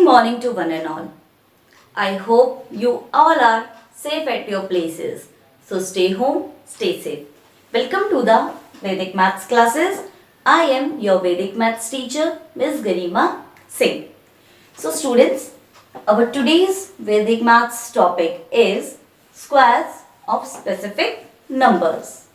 morning to one and all. I hope you all are safe at your places. So stay home, stay safe. Welcome to the Vedic Maths classes. I am your Vedic Maths teacher, Ms. Garima Singh. So students, our today's Vedic Maths topic is squares of specific numbers.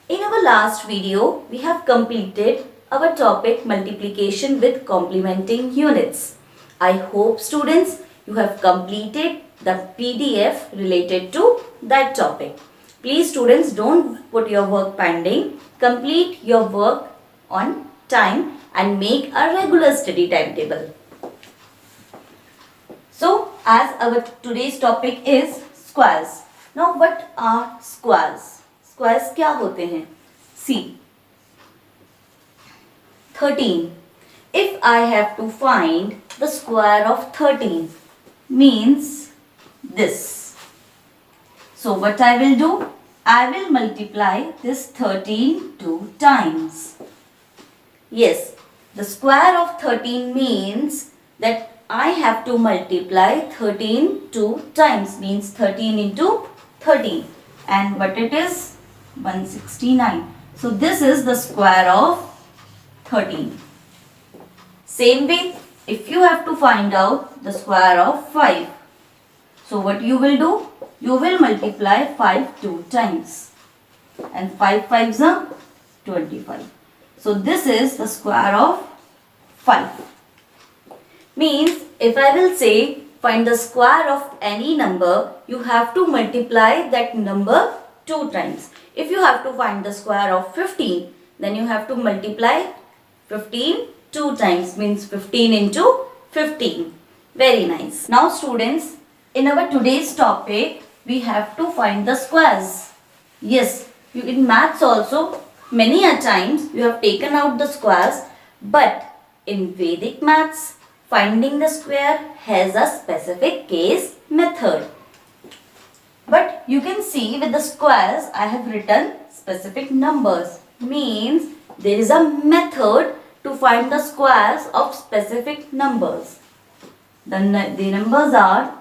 In our last video, we have completed our topic multiplication with complementing units. I hope students you have completed the PDF related to that topic. Please students, don't put your work pending. Complete your work on time and make a regular study timetable. So as our today's topic is squares. Now what are squares? Squares क्या होते हैं? See, 13. If I have to find the square of 13 means this. So what I will do? I will multiply this 13 two times. Yes, the square of 13 means that I have to multiply 13 two times, means 13 into 13. And what it is? 169. So this is the square of 13. Same way, if you have to find out the square of 5, so what you will do? You will multiply 5 two times. And 5 5s are 25. So this is the square of 5. Means if I will say find the square of any number, you have to multiply that number 2 times. If you have to find the square of 15, then you have to multiply 15 2 times, means 15 into 15. Very nice. Now students, in our today's topic, we have to find the squares. Yes, in maths also, many a times you have taken out the squares, but in Vedic maths, finding the square has a specific case method. But you can see with the squares, I have written specific numbers. Means there is a method to find the squares of specific numbers. The numbers are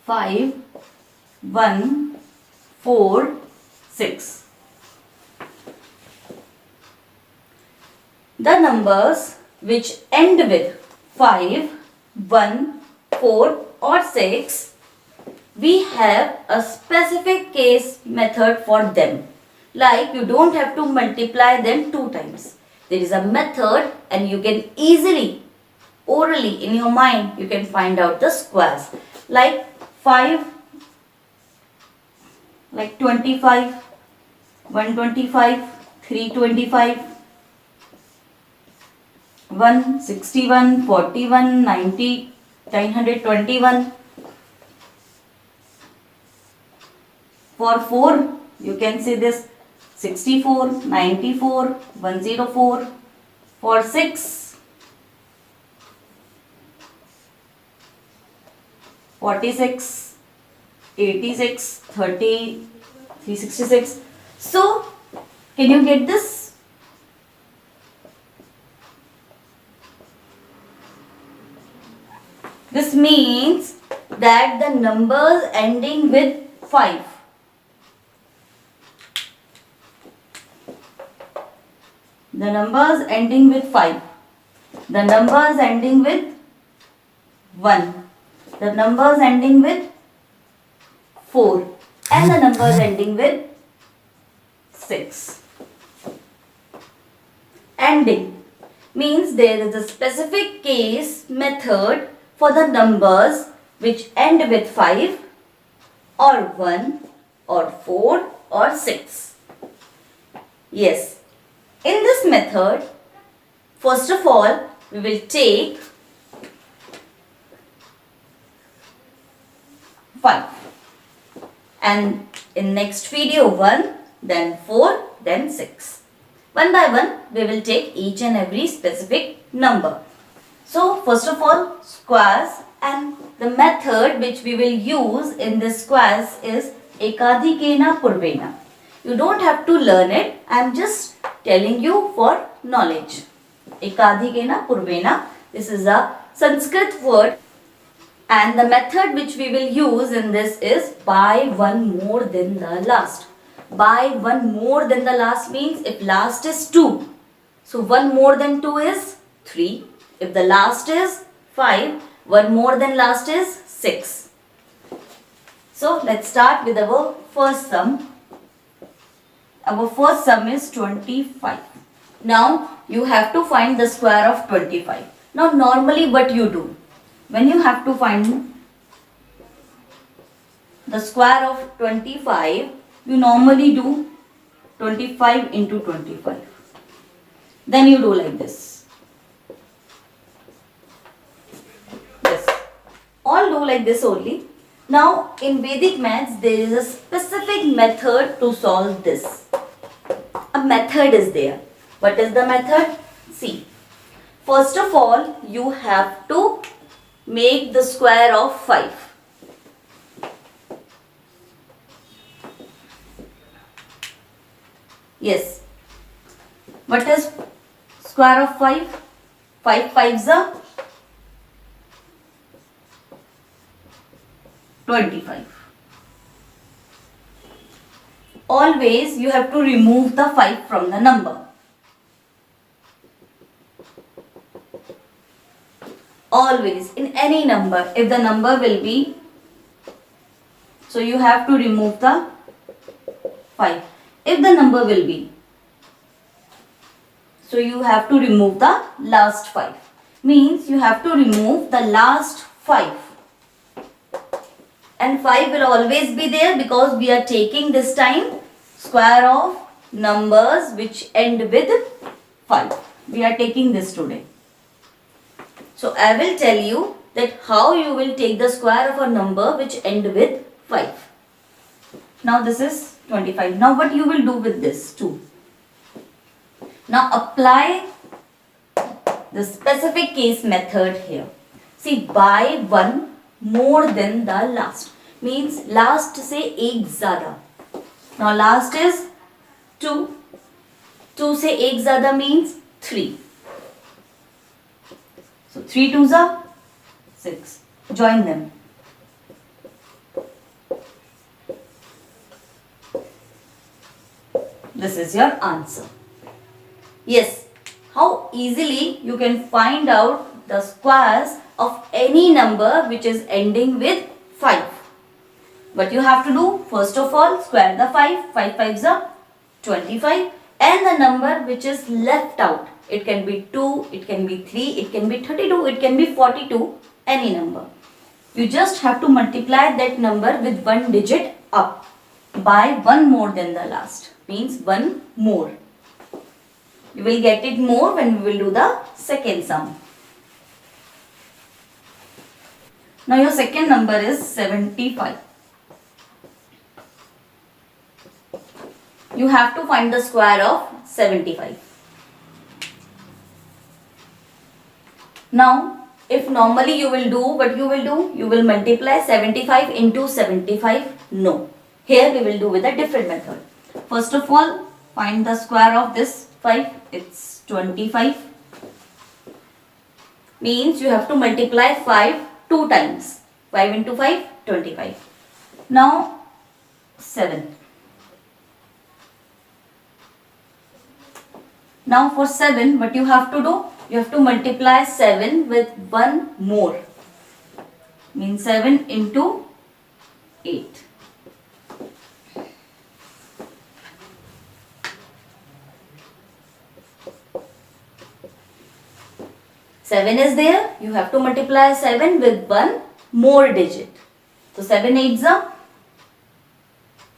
5, 1, 4, 6. The numbers which end with 5, 1, 4 or 6, we have a specific case method for them. Like you don't have to multiply them 2 times. There is a method and you can easily, orally in your mind, you can find out the squares. Like 5, like 25, 125, 325, 161, 41, 90, 921. For 4, you can see this 64, 94, 104. For 6, 46, 86, 30, 366. So, can you get this? This means that the numbers ending with 5. The numbers ending with 5. The numbers ending with 1. The numbers ending with 4. And the numbers ending with 6. Ending means there is a specific case method for the numbers which end with 5 or 1 or 4 or 6. Yes. In this method, first of all, we will take 5 and in next video 1, then 4, then 6. One by one, we will take each and every specific number. So, first of all, squares, and the method which we will use in this squares is Ekadhikena Purvena. You don't have to learn it. I am just telling you for knowledge. Ekadhikena Purvena. This is a Sanskrit word, and the method which we will use in this is by one more than the last. By one more than the last means if last is 2, so 1 more than 2 is 3. If the last is 5, 1 more than last is 6. So let's start with our first sum. Our first sum is 25. Now you have to find the square of 25. Now normally what you do, when you have to find the square of 25, you normally do 25 into 25. Then you do like this. Yes. All do like this only. Now in Vedic maths there is a specific method to solve this. A method is there. What is the method? See. First of all, you have to make the square of 5. Yes. What is square of 5? 5 5s are 25. Always you have to remove the 5 from the number. Always, in any number, if the number will be, so you have to remove the 5. If the number will be, so you have to remove the last 5. Means you have to remove the last 5. And 5 will always be there because we are taking this time square of numbers which end with 5. We are taking this today. So I will tell you that how you will take the square of a number which end with 5. Now this is 25. Now what you will do with this 2? Now apply the specific case method here. See, by 1 more than the last. Means last say ek zyada. Now last is 2. 2 say ek zyada means 3. So 3 2s are 6. Join them. This is your answer. Yes, how easily you can find out the squares of any number which is ending with 5. What you have to do, first of all, square the 5. 5 5s are 25. And the number which is left out. It can be 2, it can be 3, it can be 32, it can be 42, any number. You just have to multiply that number with one digit up by 1 more than the last. Means 1 more. You will get it more when we will do the second sum. Now your second number is 75. You have to find the square of 75. Now, if normally you will do, what you will do? You will multiply 75 into 75. No. Here we will do with a different method. First of all, find the square of this 5. It's 25. Means you have to multiply 5 2 times. 5 into 5, 25. Now, 7. Now for 7, what you have to do? You have to multiply 7 with 1 more. Means 7 into 8. Seven is there. You have to multiply 7 with 1 more digit. So 7 8s are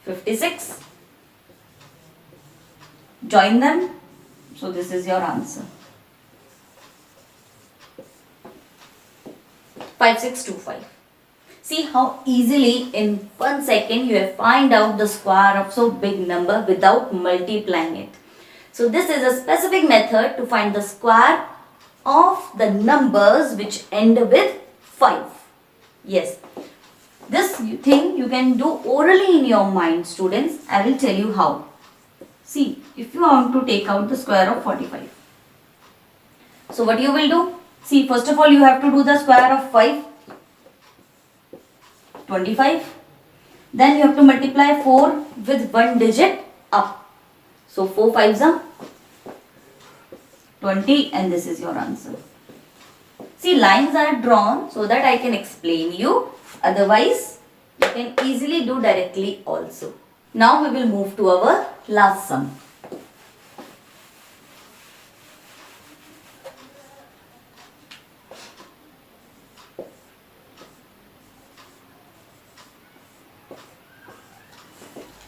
56. Join them. So this is your answer. 5625. See how easily in 1 second you have find out the square of so big number without multiplying it. So this is a specific method to find the square of the numbers which end with 5. Yes. This thing you can do orally in your mind, students. I will tell you how. See, if you want to take out the square of 45. So what you will do? See, first of all, you have to do the square of 5. 25. Then you have to multiply 4 with one digit up. So 4 5s are 20 and this is your answer. See, lines are drawn so that I can explain you. Otherwise, you can easily do directly also. Now we will move to our last sum.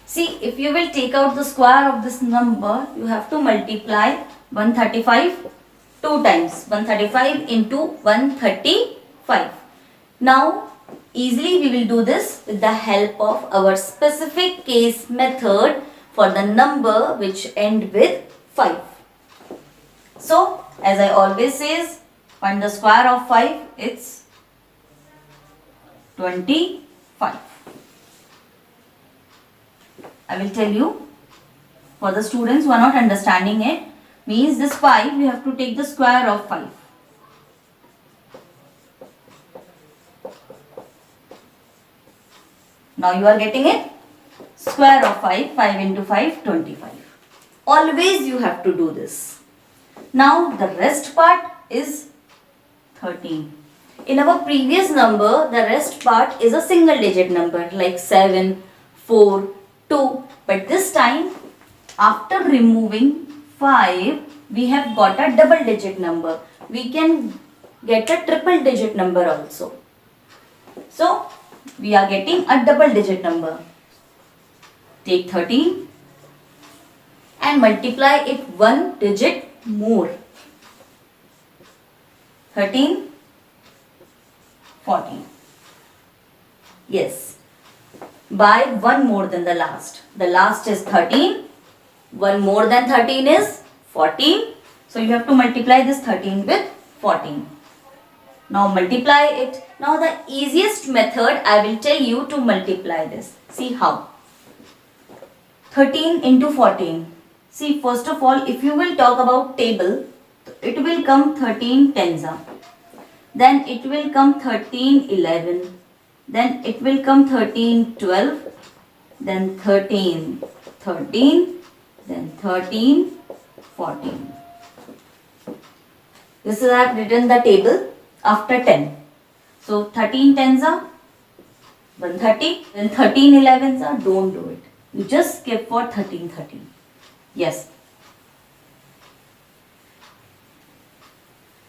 See, if you will take out the square of this number, you have to multiply 135 two times. 135 into 135. Now, easily we will do this with the help of our specific case method for the number which end with 5. So, as I always says, find the square of 5, it's 25. I will tell you, for the students who are not understanding it, means this 5, we have to take the square of 5. Now you are getting it? Square of 5, 5 into 5, 25. Always you have to do this. Now the rest part is 13. In our previous number, the rest part is a single digit number like 7, 4, 2. But this time, after removing 5, we have got a double digit number. We can get a triple digit number also. So, we are getting a double digit number. Take 13 and multiply it one digit more. 13, 14. Yes. By one more than the last. The last is 13. One more than 13 is 14. So you have to multiply this 13 with 14. Now multiply it. Now the easiest method I will tell you to multiply this. See how. 13 into 14. See, first of all, if you will talk about table, it will come 13 tens are. Then it will come 13 11. Then it will come 13 12. Then 13 13. Then 13 14. This is I have written the table after 10. So 13 tens are 130. Then 13 11s are, don't do it. You just skip for 13 13. Yes.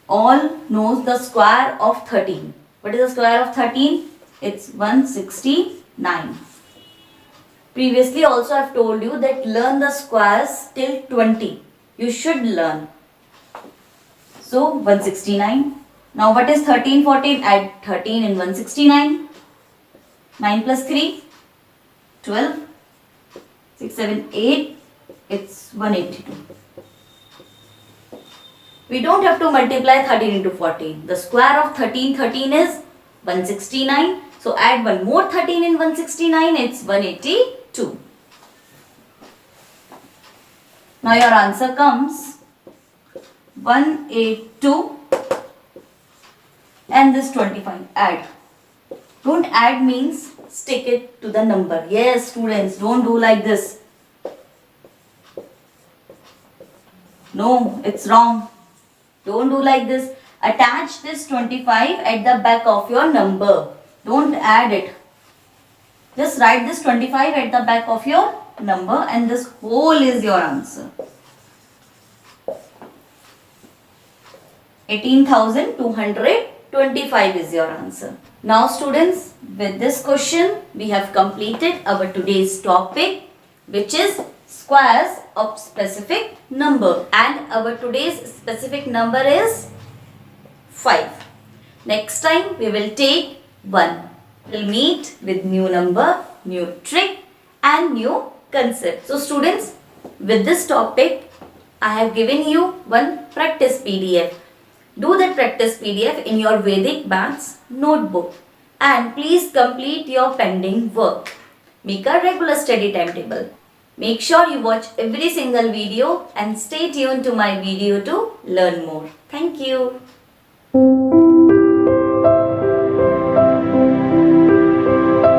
All knows the square of 13. What is the square of 13? It's 169. Previously also I have told you that learn the squares till 20. You should learn. So 169. Now what is 13 14? Add 13 in 169. 9 plus 3, 12. 6 7 8. It's 182. We don't have to multiply 13 into 14. The square of 13 13 is 169. So add one more 13 in 169. It's 182. Now your answer comes 182 and this 25. Add. Don't add means stick it to the number. Yes, students, don't do like this. No, it's wrong. Don't do like this. Attach this 25 at the back of your number. Don't add it. Just write this 25 at the back of your number and this whole is your answer. 18,225 is your answer. Now students, with this question, we have completed our today's topic, which is squares of specific number, and our today's specific number is 5. Next time we will take 1. We'll meet with new number, new trick and new concept. So students, with this topic, I have given you one practice PDF. Do that practice PDF in your Vedic Maths notebook and please complete your pending work. Make a regular study timetable. Make sure you watch every single video and stay tuned to my video to learn more. Thank you.